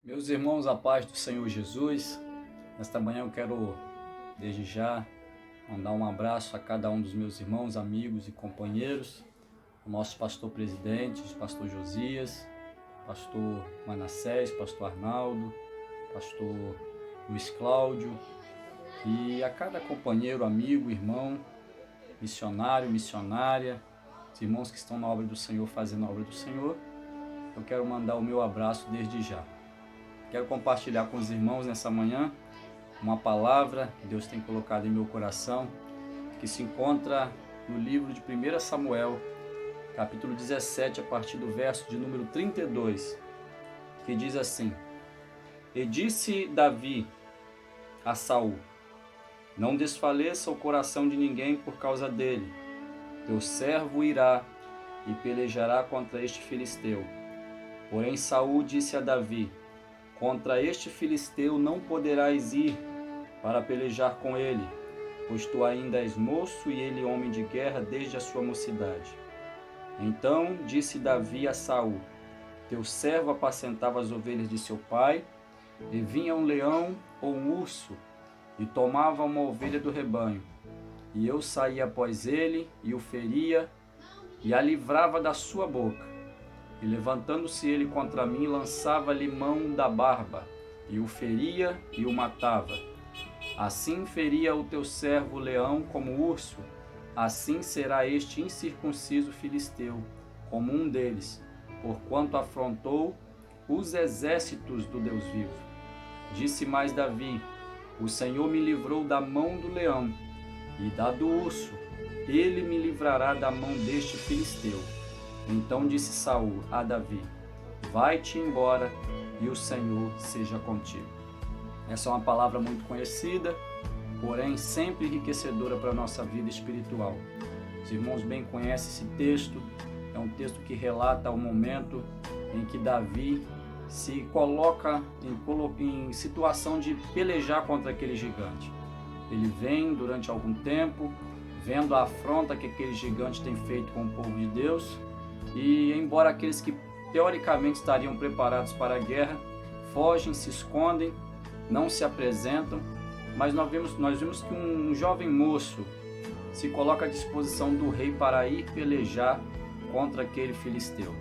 Meus irmãos, a paz do Senhor Jesus, nesta manhã eu quero, desde já, mandar um abraço a cada um dos meus irmãos, amigos e companheiros, o nosso pastor presidente, o pastor Josias, pastor Manassés, pastor Arnaldo, pastor Luiz Cláudio, e a cada companheiro, amigo, irmão, missionário, missionária, os irmãos que estão na obra do Senhor, fazendo a obra do Senhor, eu quero mandar o meu abraço desde já. Quero compartilhar com os irmãos nessa manhã uma palavra que Deus tem colocado em meu coração, que se encontra no livro de 1 Samuel, capítulo 17, a partir do verso de número 32, que diz assim: E disse Davi a Saul: Não desfaleça o coração de ninguém por causa dele. Teu servo irá e pelejará contra este filisteu. Porém Saul disse a Davi: Contra este filisteu não poderás ir para pelejar com ele, pois tu ainda és moço e ele homem de guerra desde a sua mocidade. Então disse Davi a Saul: Teu servo apacentava as ovelhas de seu pai, e vinha um leão ou um urso, e tomava uma ovelha do rebanho. E eu saía após ele, e o feria, e a livrava da sua boca. E levantando-se ele contra mim, lançava-lhe mão da barba, e o feria e o matava. Assim feria o teu servo leão como urso, assim será este incircunciso filisteu, como um deles, porquanto afrontou os exércitos do Deus vivo. Disse mais Davi: O Senhor me livrou da mão do leão e da do urso, ele me livrará da mão deste filisteu. Então disse Saul a Davi: Vai-te embora e o Senhor seja contigo. Essa é uma palavra muito conhecida, porém sempre enriquecedora para a nossa vida espiritual. Os irmãos bem conhecem esse texto, é um texto que relata o momento em que Davi se coloca em situação de pelejar contra aquele gigante. Ele vem durante algum tempo, vendo a afronta que aquele gigante tem feito com o povo de Deus, e embora aqueles que teoricamente estariam preparados para a guerra fogem, se escondem, não se apresentam, mas nós vimos que um jovem moço se coloca à disposição do rei para ir pelejar contra aquele filisteu.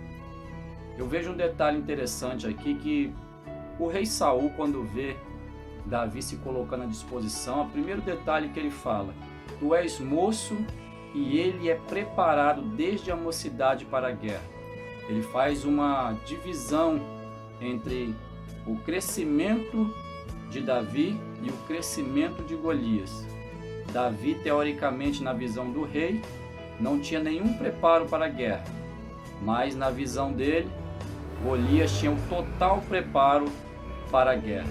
Eu vejo um detalhe interessante aqui, que o rei Saul, quando vê Davi se colocando à disposição, o primeiro detalhe que ele fala: Tu és moço e ele é preparado desde a mocidade para a guerra. Ele faz uma divisão entre o crescimento de Davi e o crescimento de Golias. Davi, teoricamente, na visão do rei, não tinha nenhum preparo para a guerra, mas na visão dele, Golias tinha um total preparo para a guerra.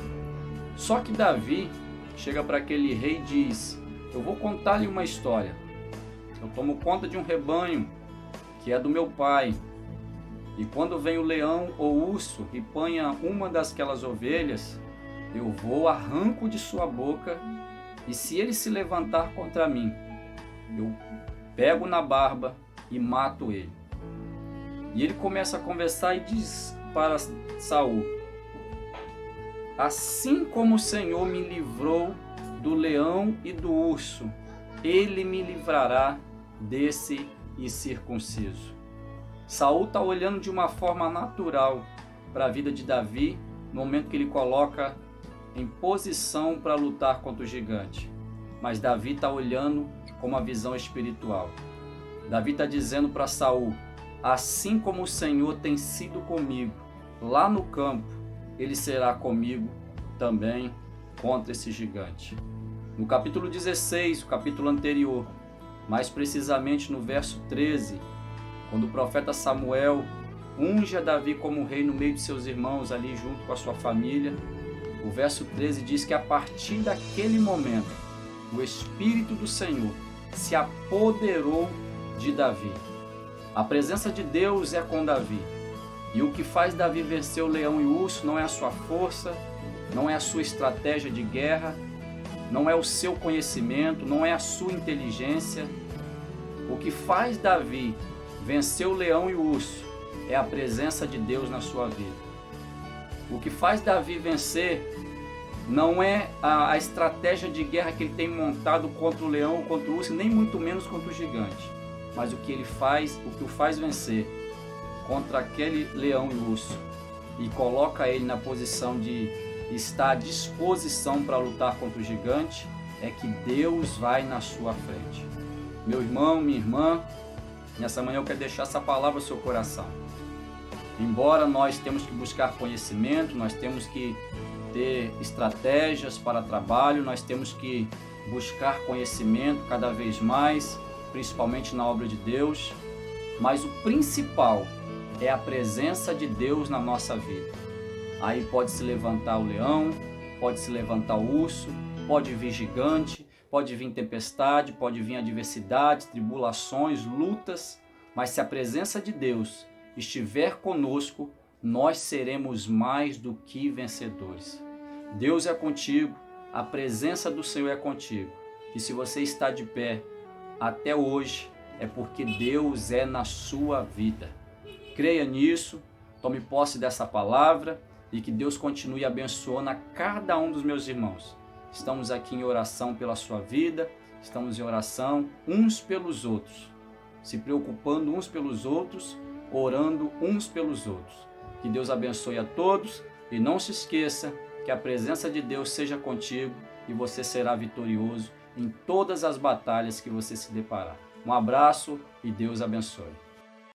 Só que Davi chega para aquele rei e diz: Eu vou contar-lhe uma história. Eu tomo conta de um rebanho que é do meu pai, e quando vem o leão ou urso e panha uma daquelas ovelhas, eu vou, arranco de sua boca, e se ele se levantar contra mim, eu pego na barba e mato ele. E ele começa a conversar e diz para Saul: Assim como o Senhor me livrou do leão e do urso, ele me livrará desse incircunciso. Saul está olhando de uma forma natural para a vida de Davi, no momento que ele coloca em posição para lutar contra o gigante. Mas Davi está olhando com uma visão espiritual. Davi está dizendo para Saul: Assim como o Senhor tem sido comigo lá no campo, ele será comigo também contra esse gigante. No capítulo 16, o capítulo anterior, mais precisamente no verso 13, quando o profeta Samuel unge a Davi como rei no meio de seus irmãos, ali junto com a sua família, o verso 13 diz que a partir daquele momento, o Espírito do Senhor se apoderou de Davi. A presença de Deus é com Davi. E o que faz Davi vencer o leão e o urso não é a sua força, não é a sua estratégia de guerra, não é o seu conhecimento, não é a sua inteligência. O que faz Davi vencer o leão e o urso é a presença de Deus na sua vida. O que faz Davi vencer não é a estratégia de guerra que ele tem montado contra o leão ou contra o urso, nem muito menos contra o gigante. Mas o que ele faz, o que o faz vencer contra aquele leão e urso e coloca ele na posição de estar à disposição para lutar contra o gigante, é que Deus vai na sua frente. Meu irmão, minha irmã, nessa manhã eu quero deixar essa palavra no seu coração. Embora nós temos que buscar conhecimento, nós temos que ter estratégias para trabalho, nós temos que buscar conhecimento cada vez mais, principalmente na obra de Deus, mas o principal é a presença de Deus na nossa vida. Aí pode se levantar o leão, pode se levantar o urso, pode vir gigante, pode vir tempestade, pode vir adversidades, tribulações, lutas, mas se a presença de Deus estiver conosco, nós seremos mais do que vencedores. Deus é contigo, a presença do Senhor é contigo. E se você está de pé até hoje, é porque Deus é na sua vida. Creia nisso, tome posse dessa palavra e que Deus continue abençoando a cada um dos meus irmãos. Estamos aqui em oração pela sua vida, estamos em oração uns pelos outros, se preocupando uns pelos outros, orando uns pelos outros. Que Deus abençoe a todos e não se esqueça que a presença de Deus seja contigo e você será vitorioso em todas as batalhas que você se deparar. Um abraço e Deus abençoe.